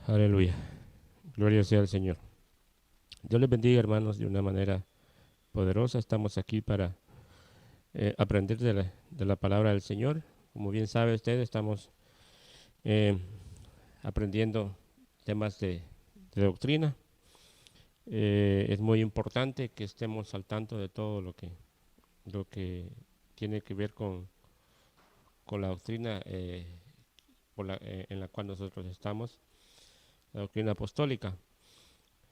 Aleluya. Gloria sea al Señor. Dios les bendiga, hermanos, de una manera poderosa. Estamos aquí para aprender de la palabra del Señor. Como bien sabe usted, estamos eh, aprendiendo temas de doctrina. Es muy importante que estemos al tanto de todo lo que tiene que ver con la doctrina en la cual nosotros estamos, la doctrina apostólica.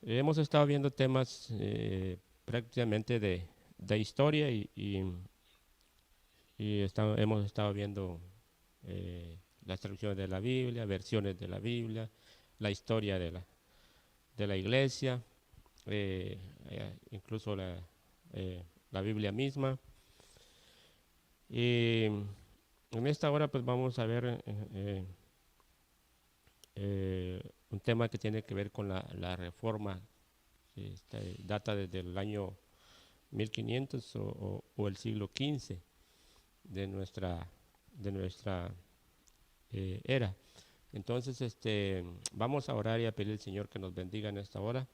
Hemos estado viendo temas prácticamente de historia y hemos estado viendo las traducciones de la Biblia, versiones de la Biblia, la historia de la iglesia, incluso la Biblia misma. Y en esta hora pues vamos a ver un tema que tiene que ver con la reforma, que data desde el año 1500 o el siglo XV de nuestra era. Entonces, vamos a orar y a pedir al Señor que nos bendiga en esta hora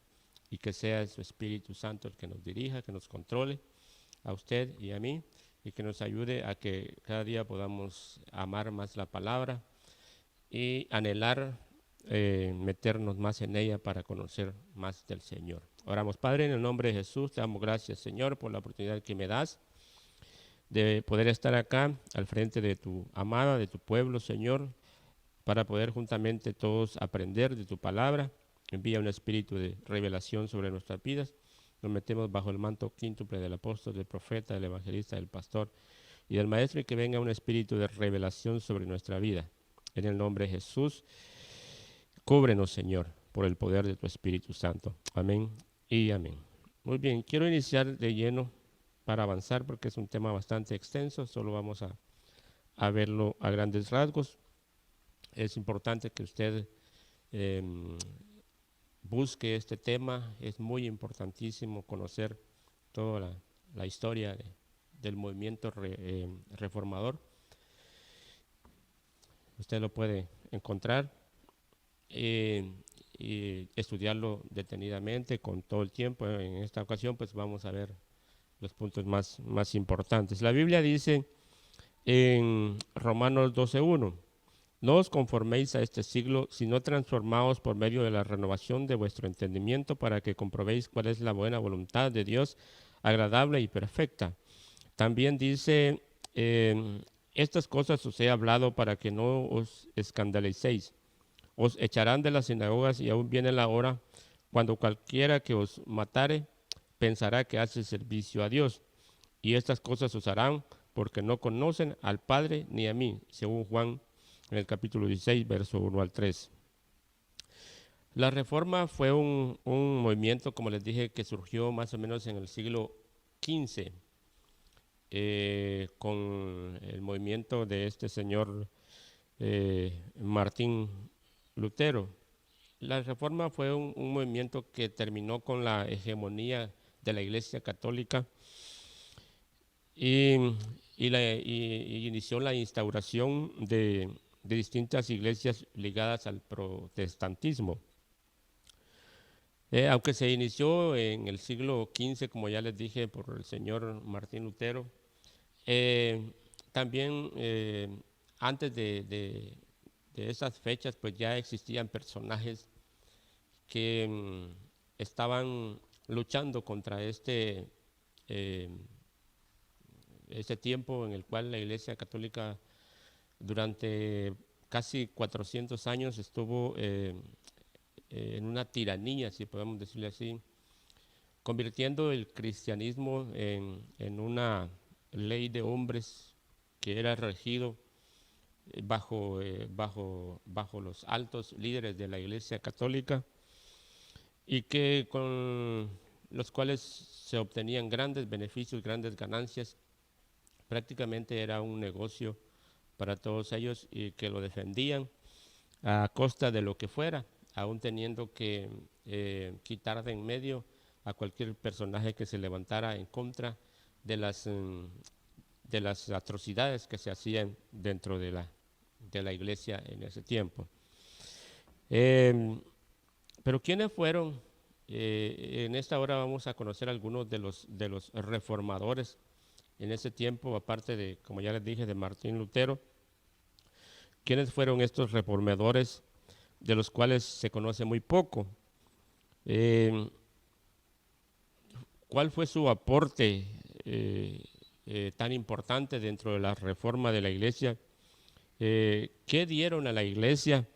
y que sea su Espíritu Santo el que nos dirija, que nos controle a usted y a mí y que nos ayude a que cada día podamos amar más la palabra y anhelar meternos más en ella para conocer más del Señor. Oramos, Padre, en el nombre de Jesús, te damos gracias, Señor, por la oportunidad que me das de poder estar acá al frente de tu amada, de tu pueblo, Señor, para poder juntamente todos aprender de tu palabra. Envía un espíritu de revelación sobre nuestras vidas. Nos metemos bajo el manto quíntuple del apóstol, del profeta, del evangelista, del pastor y del maestro, y que venga un espíritu de revelación sobre nuestra vida. En el nombre de Jesús, cúbrenos, Señor, por el poder de tu Espíritu Santo. Amén y amén. Muy bien, quiero iniciar de lleno para avanzar porque es un tema bastante extenso, solo vamos a verlo a grandes rasgos. Es importante que usted eh, busque este tema, es muy importantísimo conocer toda la historia del movimiento reformador. Usted lo puede encontrar y estudiarlo detenidamente con todo el tiempo. En esta ocasión pues vamos a ver los puntos más importantes. La Biblia dice en Romanos 12:1: no os conforméis a este siglo, sino transformaos por medio de la renovación de vuestro entendimiento, para que comprobéis cuál es la buena voluntad de Dios, agradable y perfecta. También dice, estas cosas os he hablado para que no os escandalicéis. Os echarán de las sinagogas y aún viene la hora cuando cualquiera que os matare pensará que hace servicio a Dios. Y estas cosas os harán porque no conocen al Padre ni a mí, según Juan en el capítulo 16, verso 1 al 3. La Reforma fue un movimiento, como les dije, que surgió más o menos en el siglo XV, con el movimiento de este señor Martín Lutero. La Reforma fue un movimiento que terminó con la hegemonía de la Iglesia Católica y, y inició la instauración de distintas iglesias ligadas al protestantismo. Aunque se inició en el siglo XV, como ya les dije, por el señor Martín Lutero, eh, también antes de esas fechas pues ya existían personajes que estaban luchando contra eh, este tiempo en el cual la Iglesia Católica durante casi 400 años estuvo en una tiranía, si podemos decirle así, convirtiendo el cristianismo en una ley de hombres que era regido bajo los altos líderes de la Iglesia Católica y que con los cuales se obtenían grandes beneficios, grandes ganancias. Prácticamente era un negocio para todos ellos y que lo defendían a costa de lo que fuera, aún teniendo que quitar de en medio a cualquier personaje que se levantara en contra de las atrocidades que se hacían dentro de la iglesia en ese tiempo. Pero ¿quiénes fueron? En esta hora vamos a conocer algunos de los reformadores en ese tiempo, aparte de, como ya les dije, de Martín Lutero. ¿Quiénes fueron estos reformadores de los cuales se conoce muy poco? Eh, ¿Cuál fue su aporte tan importante dentro de la reforma de la iglesia? ¿Qué dieron a la iglesia?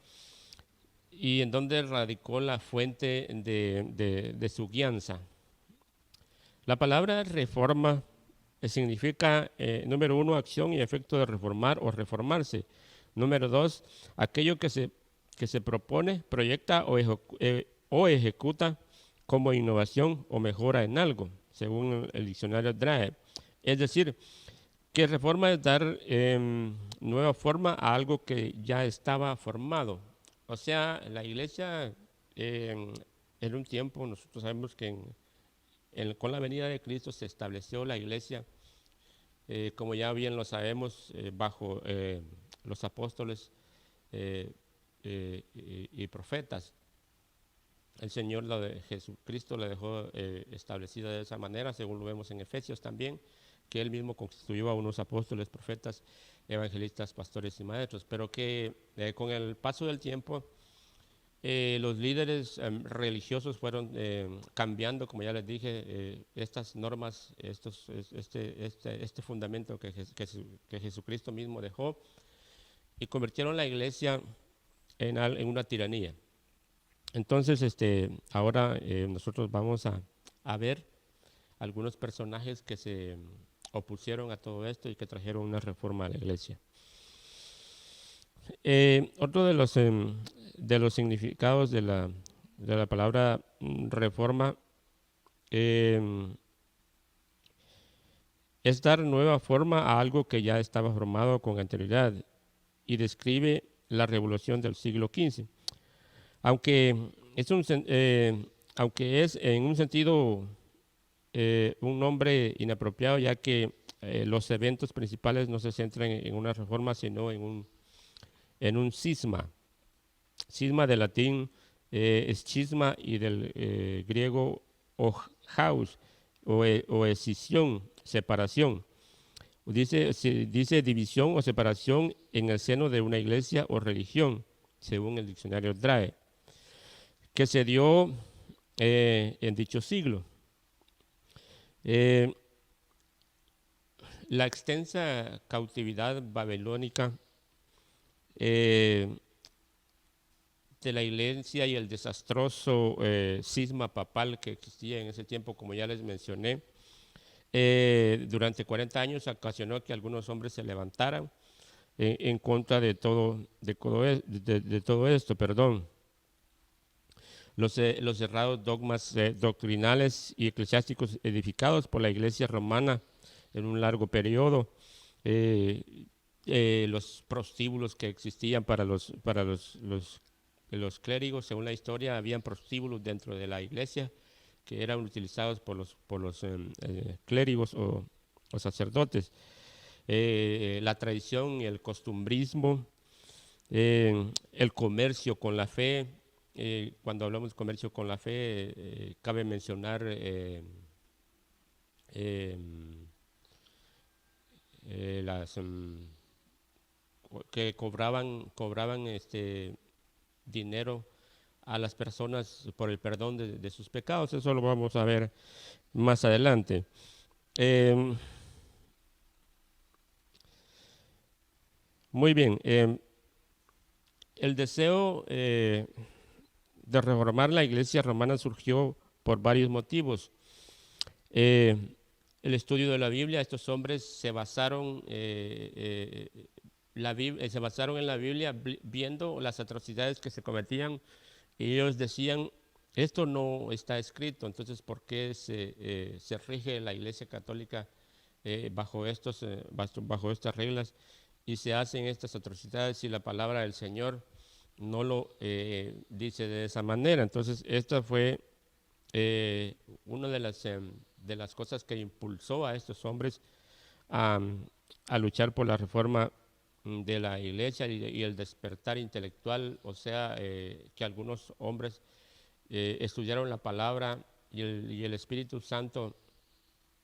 ¿Y en dónde radicó la fuente de su guianza? La palabra reforma significa, número uno, acción y efecto de reformar o reformarse. Número dos, aquello que se propone, proyecta o ejecuta como innovación o mejora en algo, según el diccionario Drae. Es decir, que reforma es dar nueva forma a algo que ya estaba formado. O sea, la iglesia en un tiempo, nosotros sabemos que con la venida de Cristo se estableció la iglesia, como ya bien lo sabemos, bajo los apóstoles y profetas. El Señor, Jesucristo, la dejó establecida de esa manera, según lo vemos en Efesios también, que Él mismo constituyó a unos apóstoles, profetas, evangelistas, pastores y maestros, pero que con el paso del tiempo los líderes religiosos fueron cambiando, como ya les dije, estas normas, este fundamento que Jesucristo mismo dejó, y convirtieron la iglesia en una tiranía. Entonces, ahora nosotros vamos a ver algunos personajes que se opusieron a todo esto y que trajeron una reforma a la iglesia. Otro de los significados de la palabra reforma es dar nueva forma a algo que ya estaba formado con anterioridad y describe la revolución del siglo XV. Aunque aunque es en un sentido un nombre inapropiado, ya que los eventos principales no se centran en una reforma, sino en un cisma. Cisma del latín escisma y del griego haus o escisión, separación. Dice división o separación en el seno de una iglesia o religión, según el diccionario Drae, que se dio en dicho siglo. La extensa cautividad babilónica de la iglesia y el desastroso cisma papal que existía en ese tiempo, como ya les mencioné, durante 40 años ocasionó que algunos hombres se levantaran en contra de todo esto, perdón. Los cerrados dogmas doctrinales y eclesiásticos edificados por la iglesia romana en un largo periodo, los prostíbulos que existían para los clérigos, según la historia, habían prostíbulos dentro de la iglesia que eran utilizados por los clérigos o sacerdotes. La tradición y el costumbrismo, el comercio con la fe. Cuando hablamos de comercio con la fe, cabe mencionar las que cobraban dinero a las personas por el perdón de sus pecados. Eso lo vamos a ver más adelante. Muy bien. El deseo de reformar la iglesia romana surgió por varios motivos. El estudio de la Biblia, estos hombres se basaron, se basaron en la Biblia viendo las atrocidades que se cometían, y ellos decían, esto no está escrito, entonces ¿por qué se rige la iglesia católica bajo estas reglas y se hacen estas atrocidades si la palabra del Señor no lo dice de esa manera? Entonces esta fue una de las cosas que impulsó a estos hombres a luchar por la reforma de la iglesia y el despertar intelectual, o sea, que algunos hombres estudiaron la palabra y el Espíritu Santo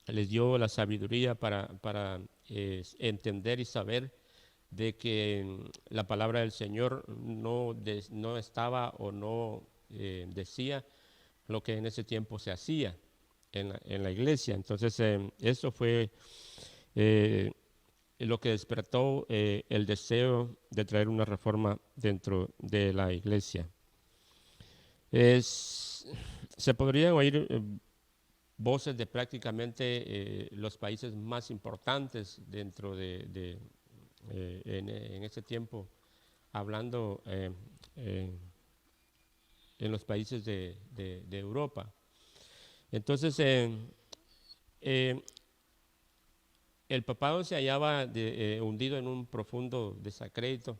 les dio la sabiduría para entender y saber de que la palabra del Señor no estaba o no decía lo que en ese tiempo se hacía en la iglesia. Entonces, eso fue lo que despertó el deseo de traer una reforma dentro de la iglesia. Se podrían oír voces de prácticamente los países más importantes dentro en ese tiempo, hablando en los países de Europa. Entonces, el papado se hallaba hundido en un profundo desacrédito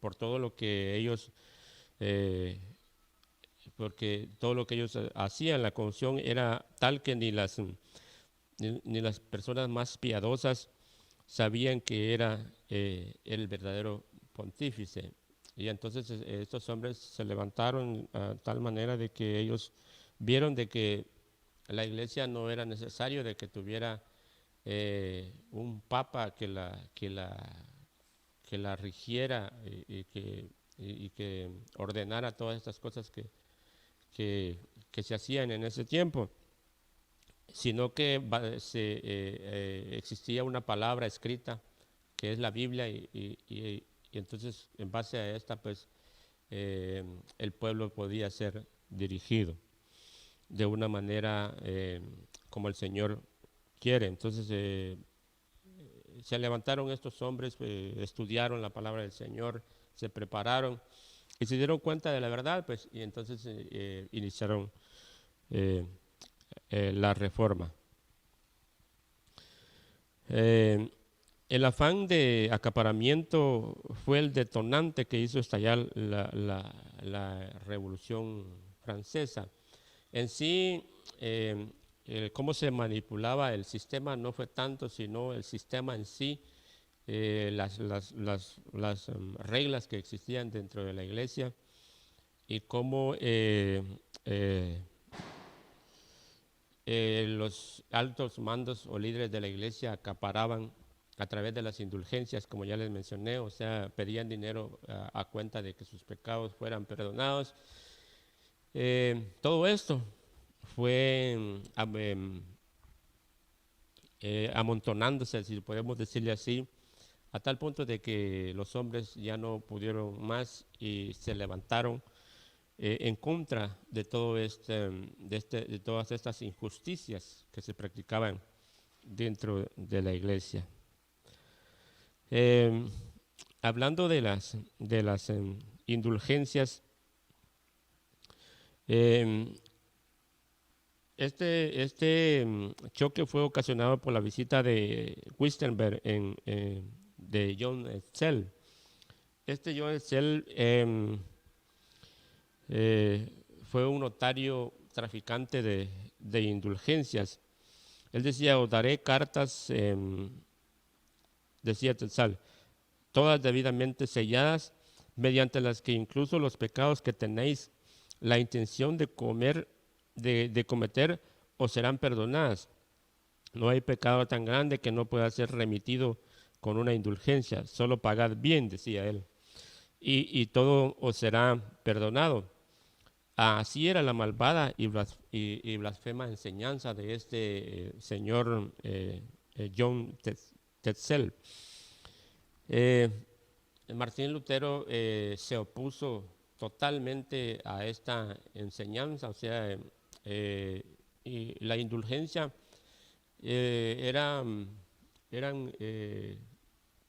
por todo lo que ellos, porque todo lo que ellos hacían, la corrupción era tal que ni las personas más piadosas sabían que era el verdadero pontífice. Y entonces estos hombres se levantaron a tal manera de que ellos vieron de que la iglesia no era necesario de que tuviera un papa que la rigiera y que ordenara todas estas cosas que se hacían en ese tiempo, sino que existía una palabra escrita que es la Biblia y entonces en base a esta pues el pueblo podía ser dirigido de una manera como el Señor quiere. Entonces se levantaron estos hombres, estudiaron la palabra del Señor, se prepararon y se dieron cuenta de la verdad, pues, y entonces iniciaron la reforma. El afán de acaparamiento fue el detonante que hizo estallar la Revolución Francesa. En sí, cómo se manipulaba el sistema no fue tanto, sino el sistema en sí, las reglas que existían dentro de la iglesia y cómo los altos mandos o líderes de la iglesia acaparaban a través de las indulgencias, como ya les mencioné, o sea, pedían dinero a cuenta de que sus pecados fueran perdonados. Todo esto fue amontonándose, si podemos decirle así, a tal punto de que los hombres ya no pudieron más y se levantaron en contra de todo de todas estas injusticias que se practicaban dentro de la iglesia. Hablando de las indulgencias, este choque fue ocasionado por la visita de Wittenberg de John Etzell. Este John Etzell fue un notario traficante de indulgencias. Él decía: os daré cartas, decía Etzell, todas debidamente selladas, mediante las que incluso los pecados que tenéis la intención de cometer os serán perdonadas. No hay pecado tan grande que no pueda ser remitido con una indulgencia. Solo pagad bien, decía él, y todo os será perdonado. Así era la malvada y blasfema enseñanza de este señor John Tetzel. Martín Lutero se opuso totalmente a esta enseñanza, o sea, y la indulgencia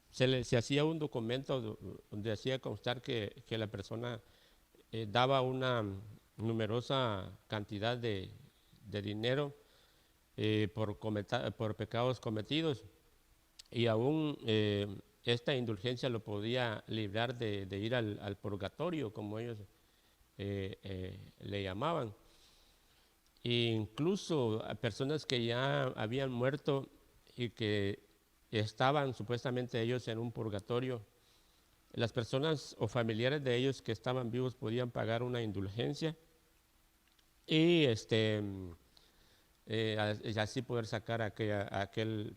se hacía un documento donde hacía constar que la persona daba una numerosa cantidad de dinero por pecados cometidos, y aún esta indulgencia lo podía librar de ir al purgatorio, como ellos le llamaban. E incluso a personas que ya habían muerto y que estaban supuestamente ellos en un purgatorio, las personas o familiares de ellos que estaban vivos podían pagar una indulgencia y y así poder sacar aquella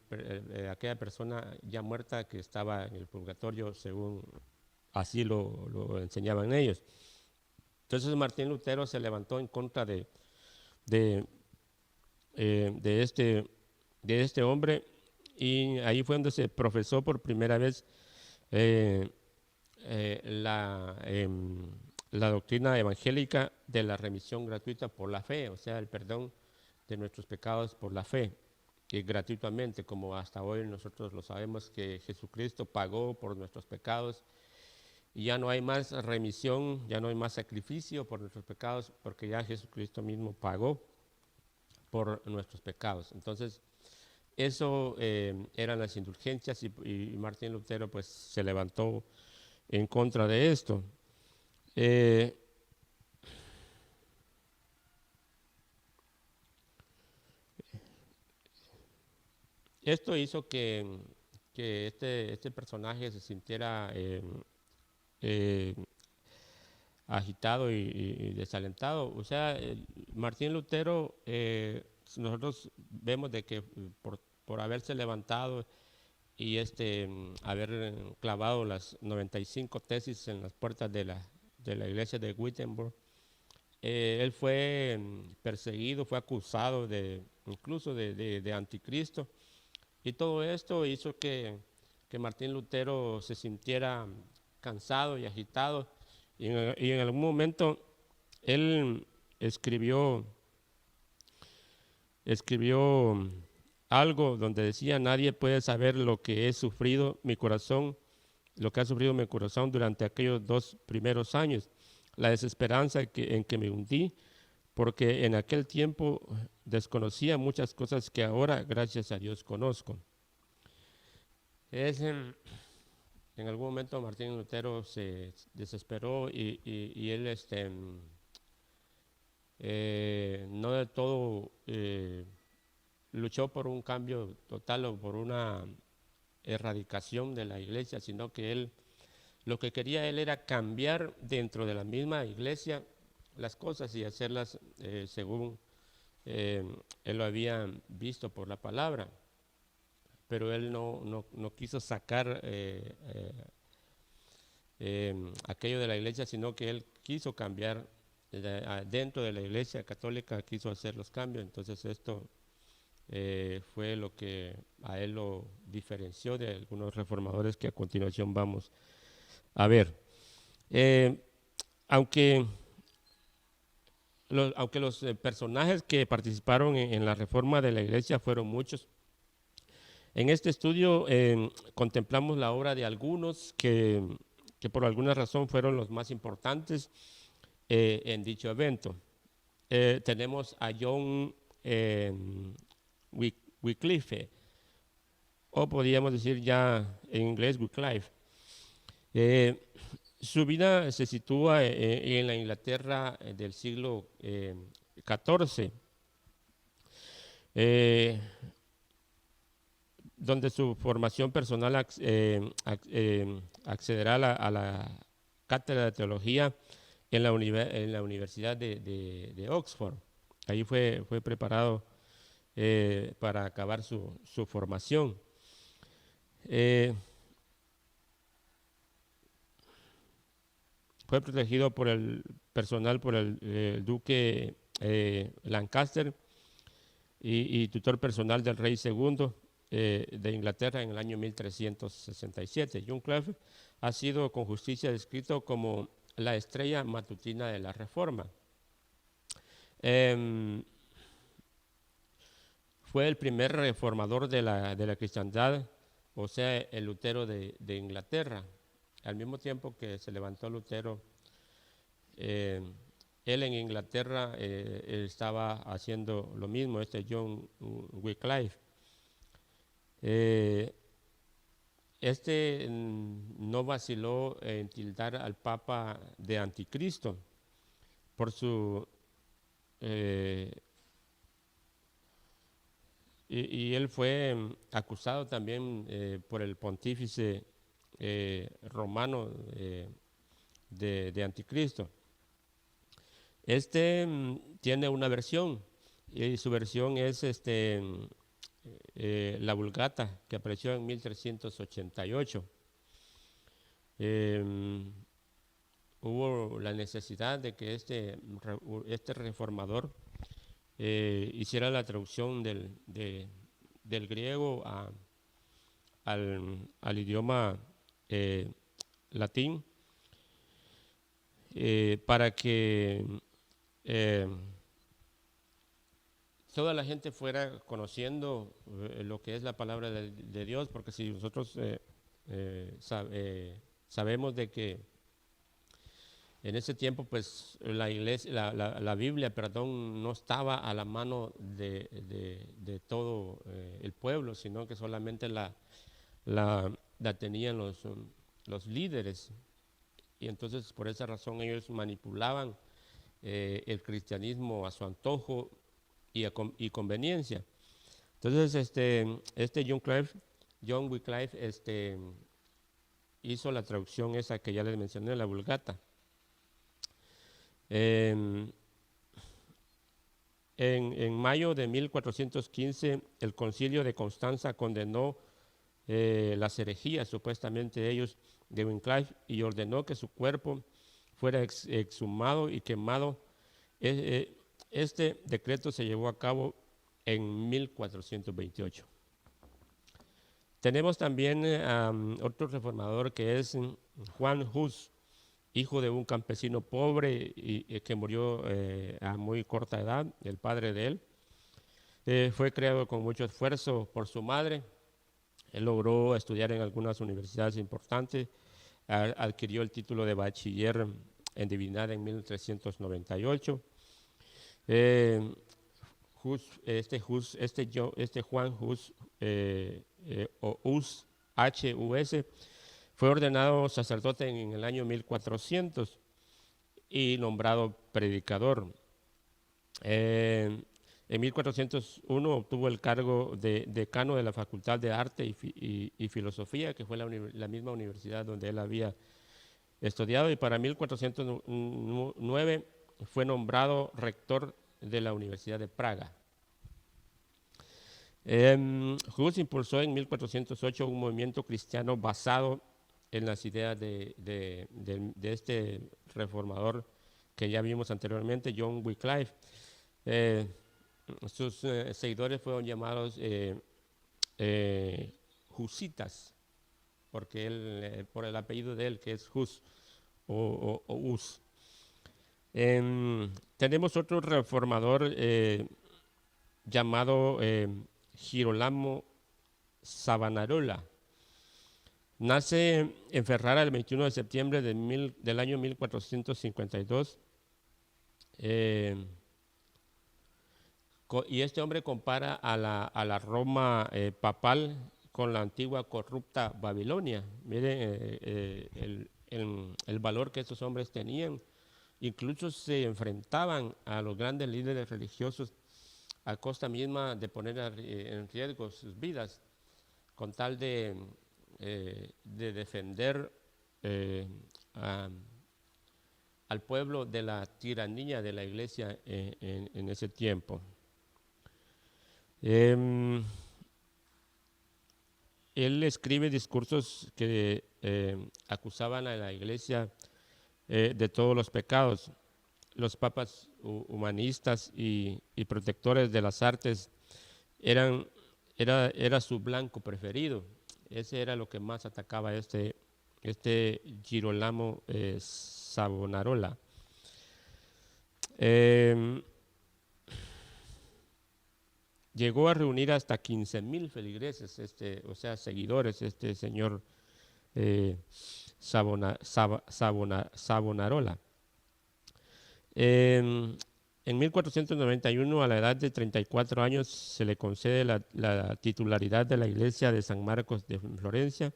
persona ya muerta que estaba en el purgatorio, según así lo enseñaban ellos. Entonces Martín Lutero se levantó en contra de, de este hombre, y ahí fue donde se profesó por primera vez eh, eh, la, em, la doctrina evangélica de la remisión gratuita por la fe, o sea, el perdón de nuestros pecados por la fe, y gratuitamente, como hasta hoy nosotros lo sabemos, que Jesucristo pagó por nuestros pecados, y ya no hay más remisión, ya no hay más sacrificio por nuestros pecados, porque ya Jesucristo mismo pagó por nuestros pecados. Entonces, eso eran las indulgencias, y Martín Lutero pues se levantó en contra de esto. Eh, Esto hizo que este personaje se sintiera eh, agitado y desalentado. O sea, Martín Lutero, nosotros vemos de que por haberse levantado y haber clavado las 95 tesis en las puertas de la iglesia de Wittenberg, él fue perseguido, fue acusado incluso de anticristo, y todo esto hizo que Martín Lutero se sintiera cansado y agitado, y en algún momento él escribió algo donde decía: nadie puede saber lo que he sufrido mi corazón, lo que ha sufrido mi corazón durante aquellos 2 primeros años, la desesperanza en que me hundí, porque en aquel tiempo desconocía muchas cosas que ahora, gracias a Dios, conozco. En algún momento Martín Lutero se desesperó, y él no del todo luchó por un cambio total o por una erradicación de la iglesia, sino que él lo que quería él era cambiar dentro de la misma iglesia las cosas y hacerlas según él lo había visto por la palabra, pero él no quiso sacar aquello de la iglesia, sino que él quiso cambiar dentro de la iglesia católica, quiso hacer los cambios. Entonces esto fue lo que a él lo diferenció de algunos reformadores que a continuación vamos a ver. Eh, aunque aunque los personajes que participaron en la reforma de la iglesia fueron muchos, en este estudio contemplamos la obra de algunos que por alguna razón fueron los más importantes en dicho evento. Tenemos a John Wycliffe, o podríamos decir ya en inglés Wycliffe. Su vida se sitúa en la Inglaterra del siglo XIV, donde su formación personal accederá a la cátedra de teología en la Universidad de Oxford. Ahí fue preparado para acabar su formación. Fue protegido por el personal, por el duque Lancaster, y tutor personal del rey segundo de Inglaterra en el año 1367. John Wycliffe ha sido con justicia descrito como la estrella matutina de la Reforma. Fue el primer reformador de la cristiandad, o sea, el Lutero de Inglaterra. Al mismo tiempo que se levantó Lutero, él en Inglaterra estaba haciendo lo mismo, John Wycliffe. No vaciló en tildar al Papa de anticristo por su y él fue acusado también por el pontífice romano de Anticristo. Tiene una versión y su versión es la Vulgata, que apareció en 1388. Hubo la necesidad de que este reformador hiciera la traducción del griego al idioma latín, para que toda la gente fuera conociendo lo que es la palabra de Dios, porque si nosotros sabemos de que en ese tiempo, pues la iglesia, la Biblia, perdón, no estaba a la mano de todo el pueblo, sino que solamente la tenían los líderes. Y entonces, por esa razón, ellos manipulaban el cristianismo a su antojo y conveniencia. Entonces, John Wycliffe, hizo la traducción esa que ya les mencioné, la Vulgata. En mayo de 1415, el Concilio de Constanza condenó las herejías, supuestamente de ellos, de Wycliffe, y ordenó que su cuerpo fuera exhumado y quemado. Este decreto se llevó a cabo en 1428. Tenemos también otro reformador que es Juan Hus, hijo de un campesino pobre y que murió a muy corta edad, el padre de él. Fue criado con mucho esfuerzo por su madre. Él logró estudiar en algunas universidades importantes, adquirió el título de bachiller en divinidad en 1398. Juan Hus, o Hus, H-U-S, fue ordenado sacerdote en el año 1400 y nombrado predicador. En 1401 obtuvo el cargo de decano de la Facultad de Arte y Filosofía, que fue la misma universidad donde él había estudiado, y para 1409 fue nombrado rector de la Universidad de Praga. Hus impulsó en 1408 un movimiento cristiano basado en las ideas de este reformador que ya vimos anteriormente, John Wycliffe. Sus seguidores fueron llamados Husitas, porque él, por el apellido de él, que es Hus o Hus. Tenemos otro reformador llamado Girolamo Savonarola. Nace en Ferrara el 21 de septiembre del año 1452. Y este hombre compara a la Roma papal con la antigua corrupta Babilonia. Miren el valor que estos hombres tenían. Incluso se enfrentaban a los grandes líderes religiosos a costa misma de poner en riesgo sus vidas, con tal de defender al pueblo de la tiranía de la iglesia en ese tiempo. Él escribe discursos que acusaban a la iglesia de todos los pecados. Los papas humanistas y protectores de las artes era su blanco preferido. Ese era lo que más atacaba este Girolamo Savonarola. Llegó a reunir hasta 15,000 feligreses, o sea, seguidores, este señor Savonarola. En 1491, a la edad de 34 años, se le concede la titularidad de la iglesia de San Marcos de Florencia.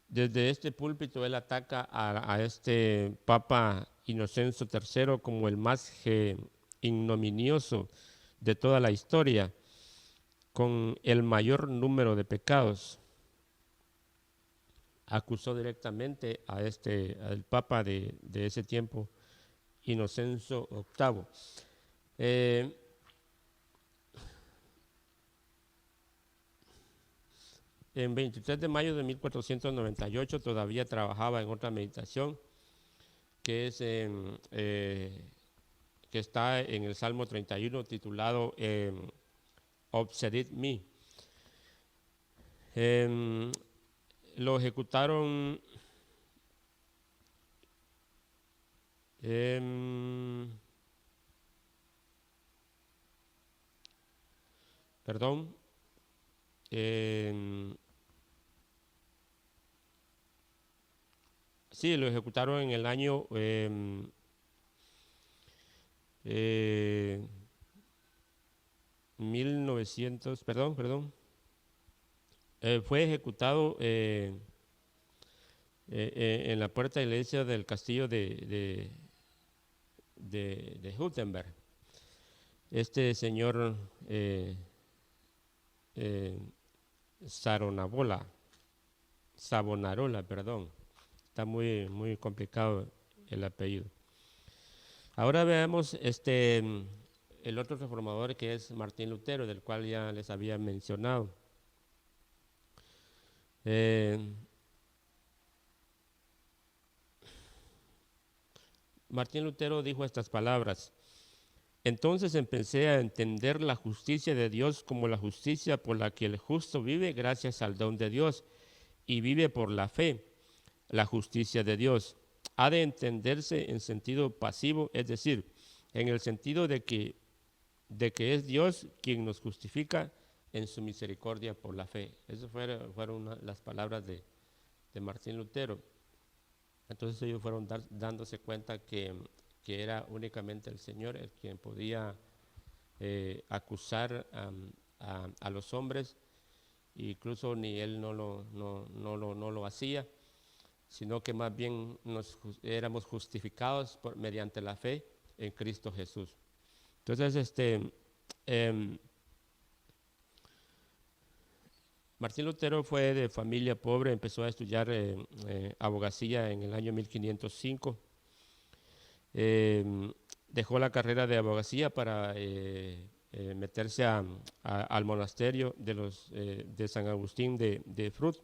Desde este púlpito él ataca a este Papa Inocencio III como el más ignominioso de toda la historia. con el mayor número de pecados. Acusó directamente al Papa de ese tiempo, Inocencio VIII. En 23 de mayo de 1498 todavía trabajaba en otra meditación que está en el Salmo 31 titulado Obsedit Me. Lo ejecutaron perdón, sí, lo ejecutaron en el año 1900, perdón, fue ejecutado en la puerta de la iglesia del castillo de Hülkenberg. Este señor Savonarola, perdón, está muy complicado el apellido. Ahora veamos el otro reformador, que es Martín Lutero, del cual ya les había mencionado. Martín Lutero dijo estas palabras: entonces empecé a entender la justicia de Dios como la justicia por la que el justo vive gracias al don de Dios y vive por la fe. La justicia de Dios ha de entenderse en sentido pasivo, es decir, en el sentido de que es Dios quien nos justifica en su misericordia por la fe. Esas fueron las palabras de Martín Lutero. Entonces ellos fueron dándose cuenta que era únicamente el Señor el quien podía acusar a los hombres, incluso ni Él no lo hacía, sino que más bien éramos justificados mediante la fe en Cristo Jesús. Entonces, Martín Lutero fue de familia pobre, empezó a estudiar abogacía en el año 1505. Dejó la carrera de abogacía para meterse al monasterio de San Agustín de Frut.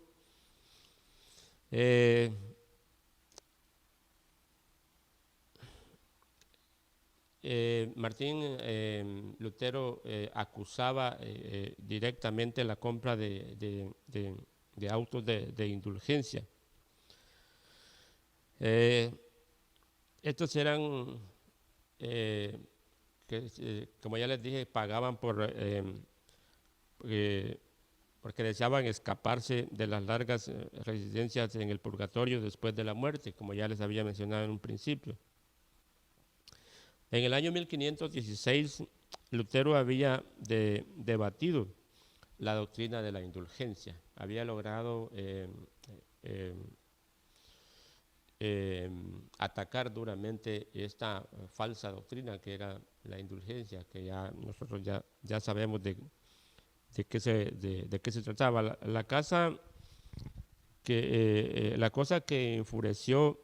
Martín Lutero acusaba directamente la compra de autos de indulgencia. Estos eran, como ya les dije, pagaban porque deseaban escaparse de las largas residencias en el purgatorio después de la muerte, como ya les había mencionado en un principio. En el año 1516, Lutero había debatido la doctrina de la indulgencia. Había logrado atacar duramente esta falsa doctrina que era la indulgencia, que ya nosotros ya sabemos de qué se trataba. La cosa que enfureció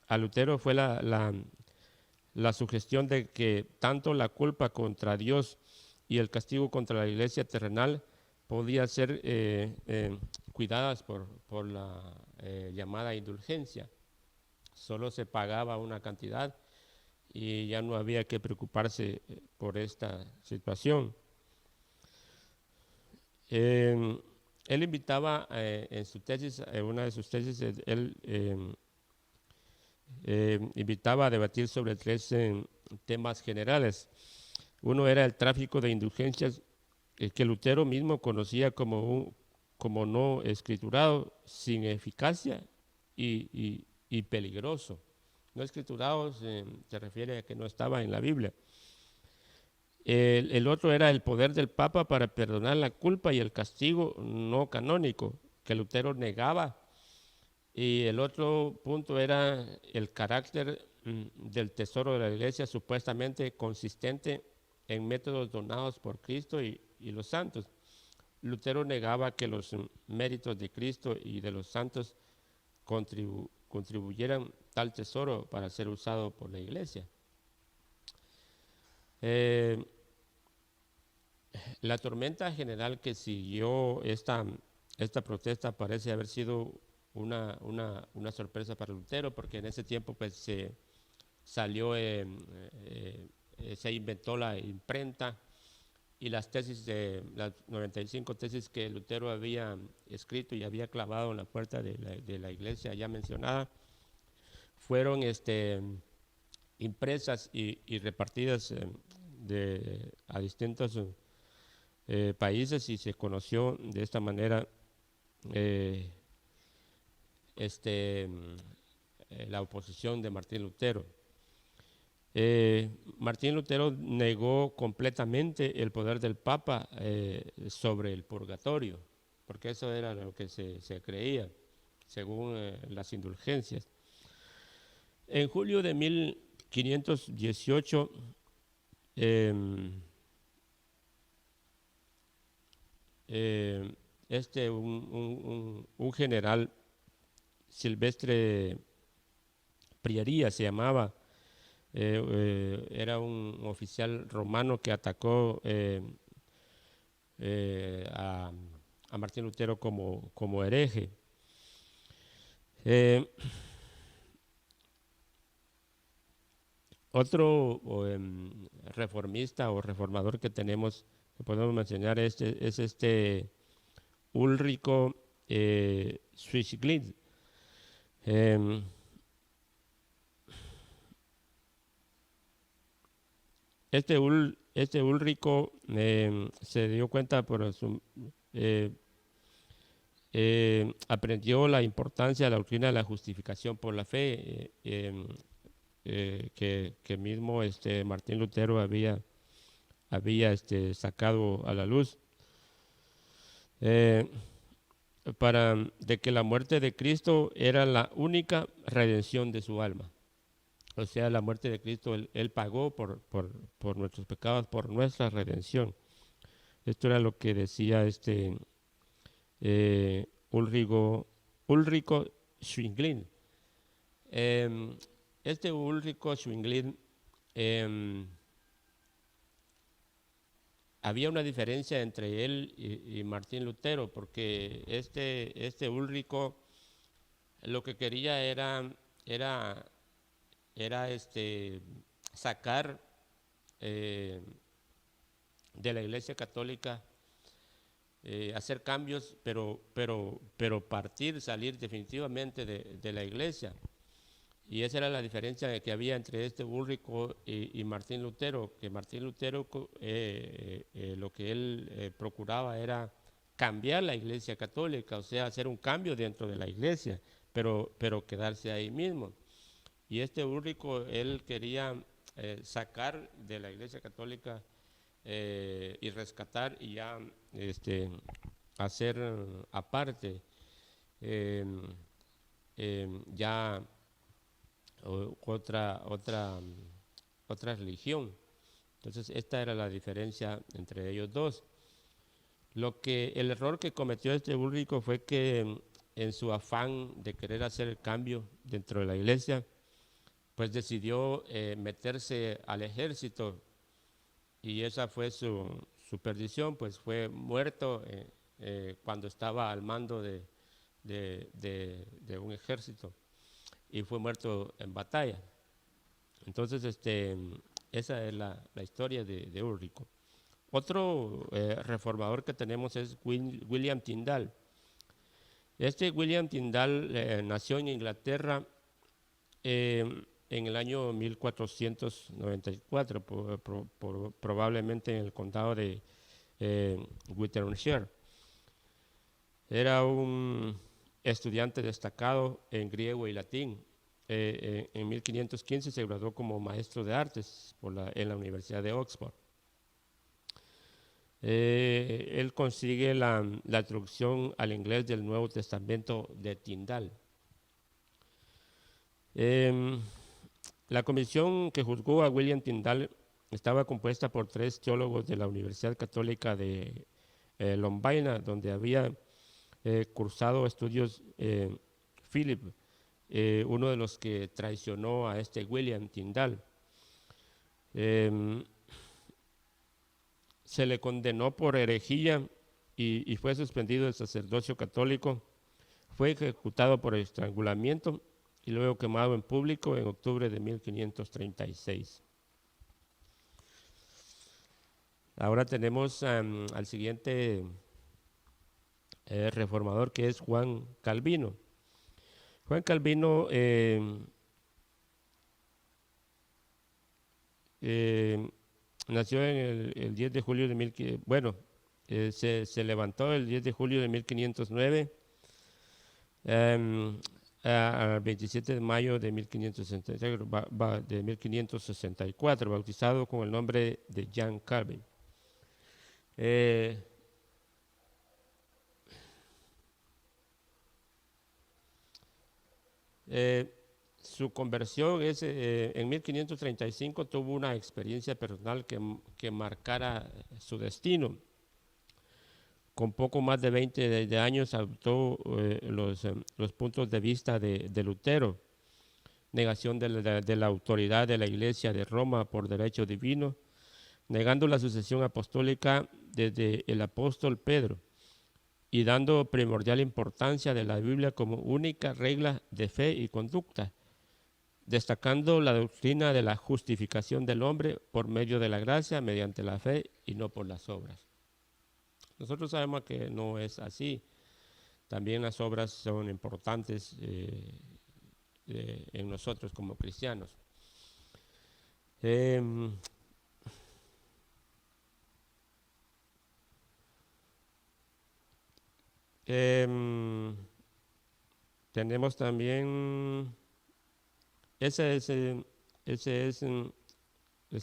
a Lutero fue la sugestión de que tanto la culpa contra Dios y el castigo contra la iglesia terrenal podía ser cuidadas por la llamada indulgencia. Solo se pagaba una cantidad y ya no había que preocuparse por esta situación. Él invitaba en su tesis, en una de sus tesis, él invitaba a debatir sobre 3 temas generales. Uno era el tráfico de indulgencias, que Lutero mismo conocía como no escriturado, sin eficacia y peligroso. No escriturado se refiere a que no estaba en la Biblia. El otro era el poder del Papa para perdonar la culpa y el castigo no canónico, que Lutero negaba. Y el otro punto era el carácter del tesoro de la iglesia, supuestamente consistente en métodos donados por Cristo y los santos. Lutero negaba que los méritos de Cristo y de los santos contribuyeran tal tesoro para ser usado por la iglesia. La tormenta general que siguió esta protesta parece haber sido una sorpresa para Lutero, porque en ese tiempo pues se inventó la imprenta, y las 95 tesis que Lutero había escrito y había clavado en la puerta de la iglesia ya mencionada, fueron impresas y repartidas a distintos países, y se conoció de esta manera la oposición de Martín Lutero. Martín Lutero negó completamente el poder del Papa sobre el purgatorio, porque eso era lo que se creía, según las indulgencias. En julio de 1518, un general, Silvestre Priería se llamaba, era un oficial romano que atacó a Martín Lutero como hereje. Otro reformista o reformador que tenemos, que podemos mencionar, es Ulrico Zwingli. Este Ulrico se dio cuenta aprendió la importancia de la doctrina de la justificación por la fe, que mismo Martín Lutero había sacado a la luz, de que la muerte de Cristo era la única redención de su alma. O sea, la muerte de Cristo, Él pagó por nuestros pecados, por nuestra redención. Esto era lo que decía Ulrico Zwingli. Ulrico Zwingli, había una diferencia entre él y Martín Lutero, porque este Ulrico lo que quería era sacar de la Iglesia Católica, hacer cambios, pero salir definitivamente de la Iglesia. Y esa era la diferencia que había entre Ulrico y Martín Lutero, que Martín Lutero lo que él procuraba era cambiar la Iglesia Católica, o sea, hacer un cambio dentro de la Iglesia, pero quedarse ahí mismo. Y Ulrico, él quería sacar de la Iglesia Católica y rescatar y ya hacer aparte ya otra religión. Entonces esta era la diferencia entre ellos dos. El error que cometió Ulrico fue que en su afán de querer hacer el cambio dentro de la iglesia, pues decidió meterse al ejército, y esa fue su perdición, pues fue muerto cuando estaba al mando de un ejército, y fue muerto en batalla. Entonces esa es la historia de Ulrico. Otro reformador que tenemos es William Tyndale. William Tyndale nació en Inglaterra en el año 1494, probablemente en el condado de Worcestershire. Era un estudiante destacado en griego y latín. En 1515 se graduó como maestro de artes en la Universidad de Oxford. Él consigue la traducción al inglés del Nuevo Testamento de Tyndale. La comisión que juzgó a William Tyndale estaba compuesta por 3 teólogos de la Universidad Católica de Lombina, donde había cursado estudios Philip, uno de los que traicionó a este William Tyndale. Se le condenó por herejía y fue suspendido del sacerdocio católico. Fue ejecutado por estrangulamiento y luego quemado en público en octubre de 1536. Ahora tenemos al siguiente reformador, que es Juan Calvino. Juan Calvino nació en el 10 de julio de se levantó el 10 de julio de 1509 al 27 de mayo de 1564, bautizado con el nombre de Jan Calvin. Su conversión es en 1535, tuvo una experiencia personal que marcara su destino. Con poco más de 20 años adoptó los puntos de vista de Lutero: negación de la autoridad de la Iglesia de Roma por derecho divino, negando la sucesión apostólica desde el apóstol Pedro y dando primordial importancia de la Biblia como única regla de fe y conducta, destacando la doctrina de la justificación del hombre por medio de la gracia mediante la fe y no por las obras. Nosotros sabemos que no es así. También las obras son importantes en nosotros como cristianos. Tenemos también, les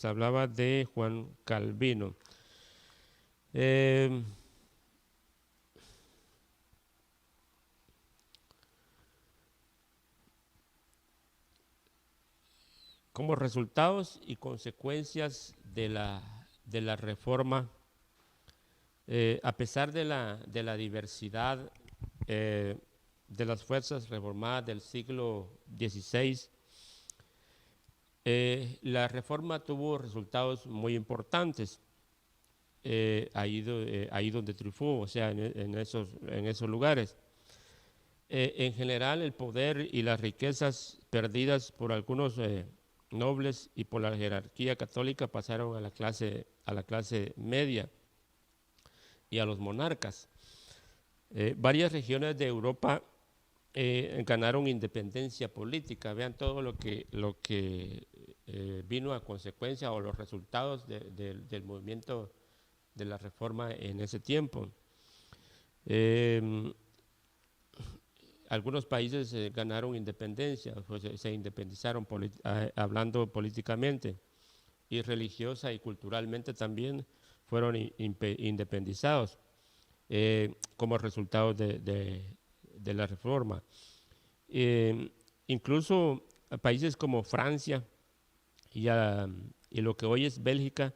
hablaba de Juan Calvino. Como resultados y consecuencias de la reforma, a pesar de la diversidad de las fuerzas reformadas del siglo XVI, la reforma tuvo resultados muy importantes ahí donde triunfó, o sea, en esos lugares. En general, el poder y las riquezas perdidas por algunos nobles y por la jerarquía católica pasaron a la clase media y a los monarcas. Varias regiones de Europa ganaron independencia política. Vean todo lo que vino a consecuencia, o los resultados del movimiento de la reforma en ese tiempo. Algunos países ganaron independencia, pues se independizaron hablando políticamente, y religiosa y culturalmente también fueron independizados como resultado de la reforma. Incluso países como Francia y lo que hoy es Bélgica,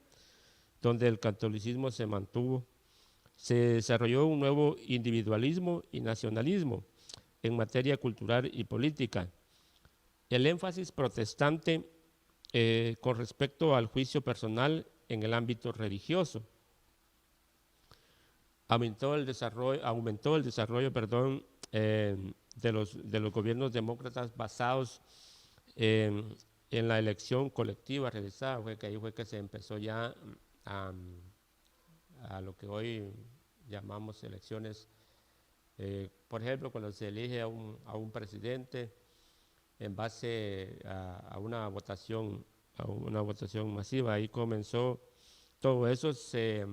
donde el catolicismo se mantuvo, se desarrolló un nuevo individualismo y nacionalismo en materia cultural y política. El énfasis protestante con respecto al juicio personal en el ámbito religioso aumentó el desarrollo de los gobiernos demócratas basados en la elección colectiva realizada. Ahí fue que se empezó ya a lo que hoy llamamos elecciones. Por ejemplo, cuando se elige a un presidente en base a una votación masiva, ahí comenzó. Todo eso se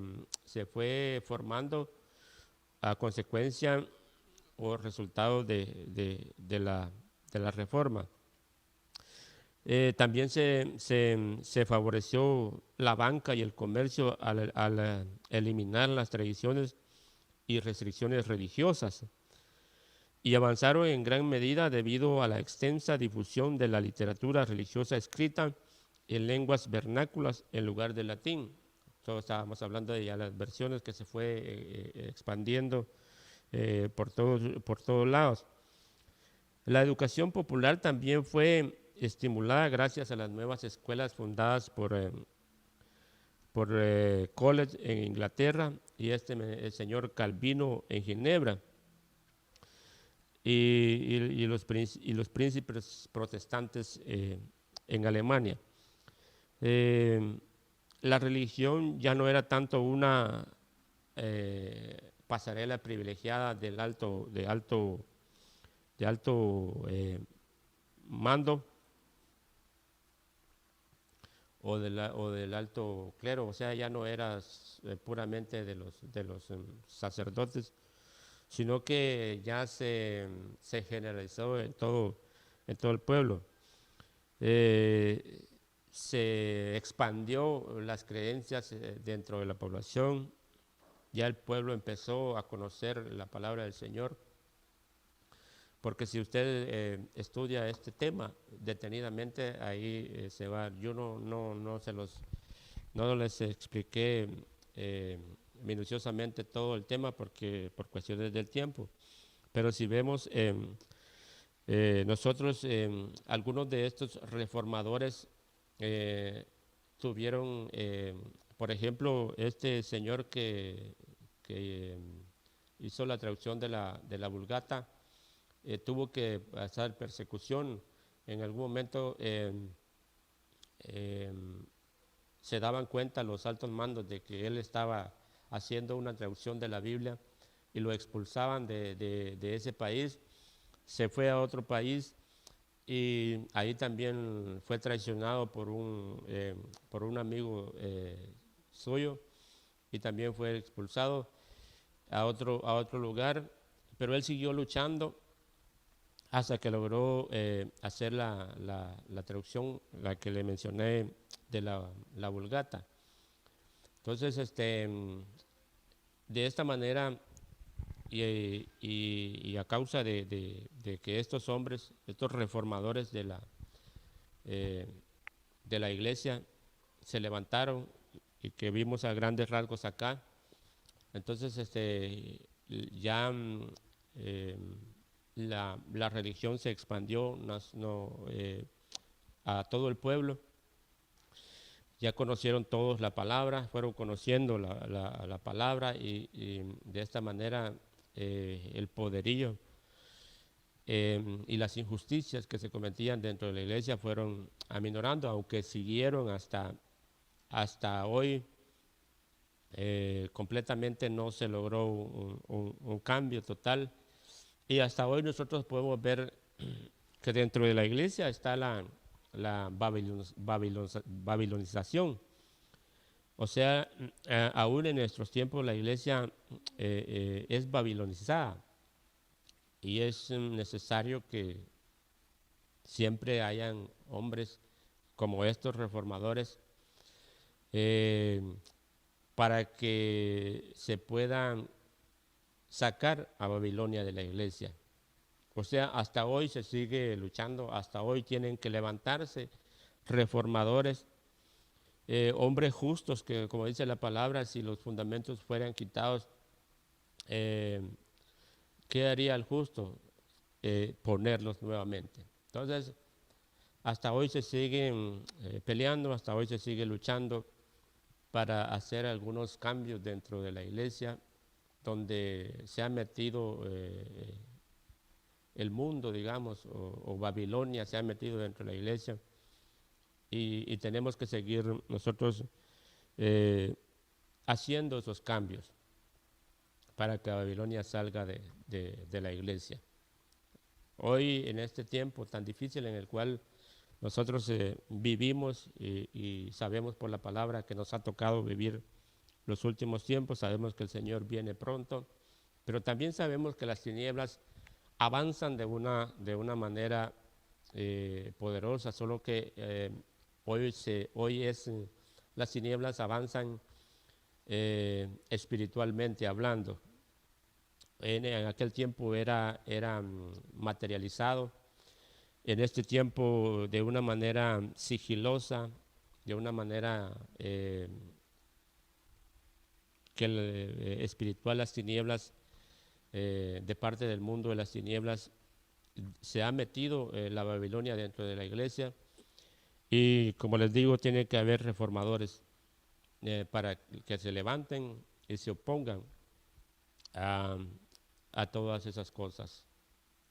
fue formando a consecuencia o resultado de la reforma. También se favoreció la banca y el comercio al eliminar las tradiciones y restricciones religiosas, y avanzaron en gran medida debido a la extensa difusión de la literatura religiosa escrita en lenguas vernáculas en lugar del latín. Solo estábamos hablando de ya las versiones que se fue expandiendo por todos lados. La educación popular también fue estimulada gracias a las nuevas escuelas fundadas por College en Inglaterra y el señor Calvino en Ginebra y los príncipes protestantes en Alemania. La religión ya no era tanto una pasarela privilegiada de alto mando o del alto clero, o sea, ya no era puramente de los sacerdotes, sino que ya se generalizó en todo el pueblo. Se expandió las creencias dentro de la población, ya el pueblo empezó a conocer la palabra del Señor, porque si usted estudia este tema detenidamente, ahí se va. Yo no les expliqué minuciosamente todo el tema porque por cuestiones del tiempo, pero si vemos nosotros, algunos de estos reformadores tuvieron, por ejemplo, este señor que hizo la traducción de la Vulgata, tuvo que pasar persecución. En algún momento se daban cuenta los altos mandos de que él estaba haciendo una traducción de la Biblia y lo expulsaban de ese país. Se fue a otro país y ahí también fue traicionado por un amigo suyo y también fue expulsado a otro lugar, pero él siguió luchando hasta que logró hacer la traducción, la que le mencioné de la Vulgata. Entonces, de esta manera y a causa de que estos hombres, estos reformadores de la iglesia se levantaron y que vimos a grandes rasgos acá, entonces ya la religión se expandió a todo el pueblo. Ya conocieron todos la palabra, fueron conociendo la palabra y de esta manera el poderío y las injusticias que se cometían dentro de la iglesia fueron aminorando, aunque siguieron hasta hoy. Completamente no se logró un cambio total y hasta hoy nosotros podemos ver que dentro de la iglesia está la babilonización. O sea, aún en nuestros tiempos la iglesia es babilonizada y es necesario que siempre hayan hombres como estos reformadores para que se puedan sacar a Babilonia de la iglesia. O sea, hasta hoy se sigue luchando, hasta hoy tienen que levantarse reformadores, hombres justos que, como dice la palabra, si los fundamentos fueran quitados, ¿qué haría el justo? Ponerlos nuevamente. Entonces, hasta hoy se siguen peleando, hasta hoy se sigue luchando para hacer algunos cambios dentro de la iglesia, donde se ha metido el mundo, digamos, o Babilonia se ha metido dentro de la iglesia, y tenemos que seguir nosotros haciendo esos cambios para que Babilonia salga de la iglesia. Hoy, en este tiempo tan difícil en el cual nosotros vivimos y sabemos por la palabra que nos ha tocado vivir los últimos tiempos, sabemos que el Señor viene pronto, pero también sabemos que las tinieblas avanzan de una manera poderosa, solo que las tinieblas avanzan espiritualmente hablando. En aquel tiempo era materializado, en este tiempo de una manera sigilosa, de una manera que el espiritual, las tinieblas, de parte del mundo de las tinieblas, se ha metido la Babilonia dentro de la iglesia. Y como les digo, tiene que haber reformadores para que se levanten y se opongan a, a todas esas cosas,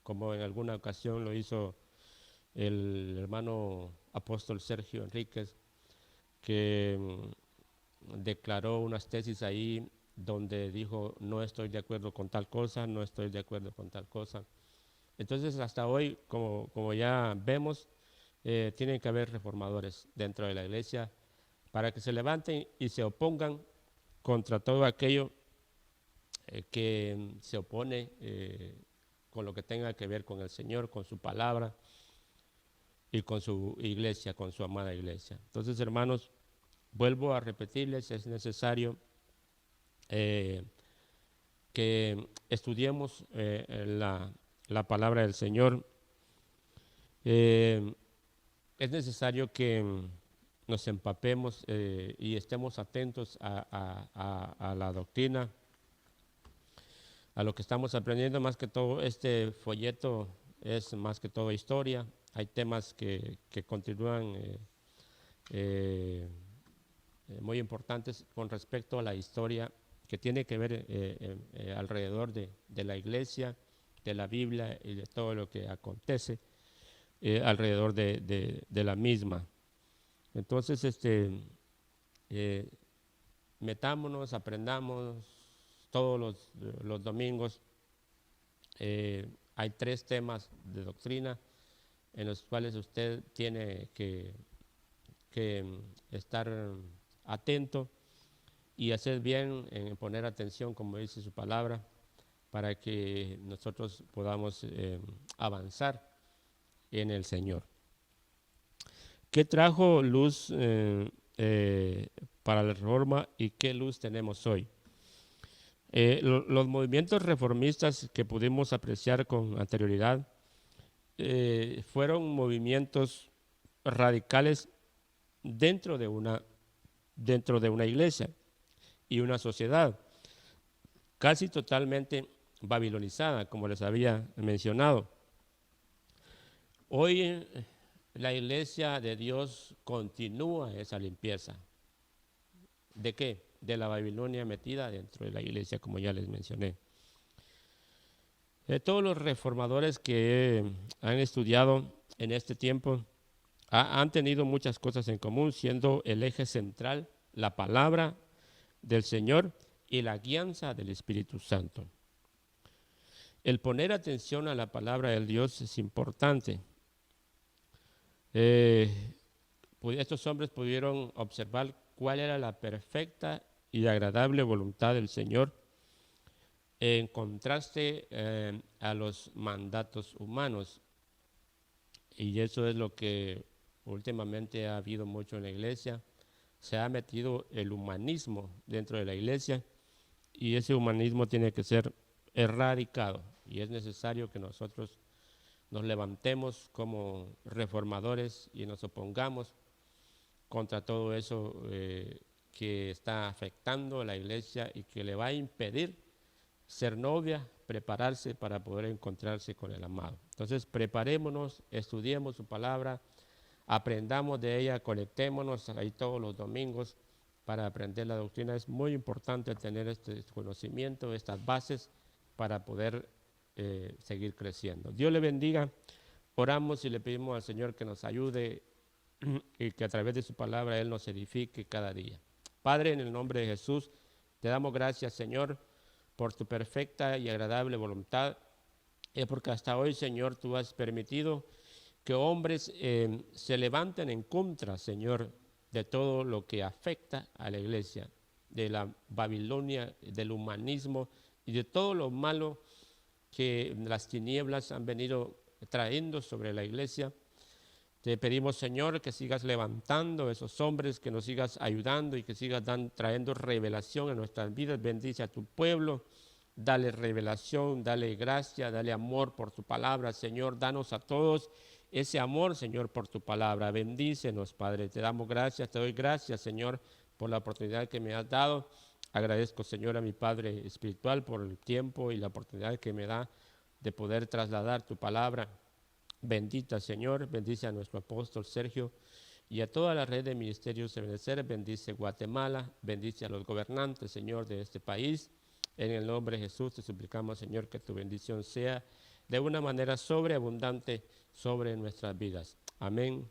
como en alguna ocasión lo hizo el hermano apóstol Sergio Enríquez, que declaró unas tesis ahí donde dijo: no estoy de acuerdo con tal cosa, no estoy de acuerdo con tal cosa. Entonces hasta hoy, como ya vemos, tienen que haber reformadores dentro de la iglesia para que se levanten y se opongan contra todo aquello que se opone con lo que tenga que ver con el Señor, con su palabra y con su iglesia, con su amada iglesia. Entonces, hermanos, vuelvo a repetirles, es necesario que estudiemos la palabra del Señor. Es necesario que nos empapemos y estemos atentos a la doctrina, a lo que estamos aprendiendo. Más que todo, este folleto es más que todo historia. Hay temas que continúan muy importantes con respecto a la historia, que tiene que ver alrededor de la iglesia, de la Biblia y de todo lo que acontece alrededor de la misma. Entonces, metámonos, aprendamos todos los domingos. Hay 3 temas de doctrina en los cuales usted tiene que estar atento y hacer bien en poner atención, como dice su palabra, para que nosotros podamos avanzar en el Señor. ¿Qué trajo luz para la reforma y qué luz tenemos hoy? Los movimientos reformistas que pudimos apreciar con anterioridad fueron movimientos radicales dentro de una iglesia y una sociedad casi totalmente babilonizada, como les había mencionado. Hoy la iglesia de Dios continúa esa limpieza. ¿De qué? De la Babilonia metida dentro de la iglesia, como ya les mencioné. Todos los reformadores que han estudiado en este tiempo han tenido muchas cosas en común, siendo el eje central la palabra del Señor y la guianza del Espíritu Santo. El poner atención a la palabra del Dios es importante. Estos hombres pudieron observar cuál era la perfecta y agradable voluntad del Señor en contraste a los mandatos humanos. Y eso es lo que últimamente ha habido mucho en la iglesia. Se ha metido el humanismo dentro de la iglesia y ese humanismo tiene que ser erradicado, y es necesario que nosotros nos levantemos como reformadores y nos opongamos contra todo eso que está afectando a la iglesia y que le va a impedir ser novia, prepararse para poder encontrarse con el amado. Entonces, preparémonos, estudiemos su palabra, aprendamos de ella, conectémonos ahí todos los domingos para aprender la doctrina. Es muy importante tener este conocimiento, estas bases, para poder seguir creciendo. Dios le bendiga. Oramos y le pedimos al Señor que nos ayude y que a través de su palabra Él nos edifique cada día. Padre, en el nombre de Jesús, te damos gracias, Señor, por tu perfecta y agradable voluntad, porque hasta hoy, Señor, tú has permitido que hombres se levanten en contra, Señor, de todo lo que afecta a la iglesia, de la Babilonia, del humanismo y de todo lo malo que las tinieblas han venido trayendo sobre la iglesia. Te pedimos, Señor, que sigas levantando esos hombres, que nos sigas ayudando y que sigas trayendo revelación a nuestras vidas. Bendice a tu pueblo, dale revelación, dale gracia, dale amor por tu palabra, Señor. Danos a todos ese amor, Señor, por tu palabra. Bendícenos, Padre. Te damos gracias, te doy gracias, Señor, por la oportunidad que me has dado Agradezco, Señor, a mi Padre espiritual por el tiempo y la oportunidad que me da de poder trasladar tu palabra. Bendita, Señor, bendice a nuestro apóstol Sergio y a toda la red de ministerios de Benecer. Bendice Guatemala, bendice a los gobernantes, Señor, de este país. En el nombre de Jesús te suplicamos, Señor, que tu bendición sea de una manera sobreabundante sobre nuestras vidas. Amén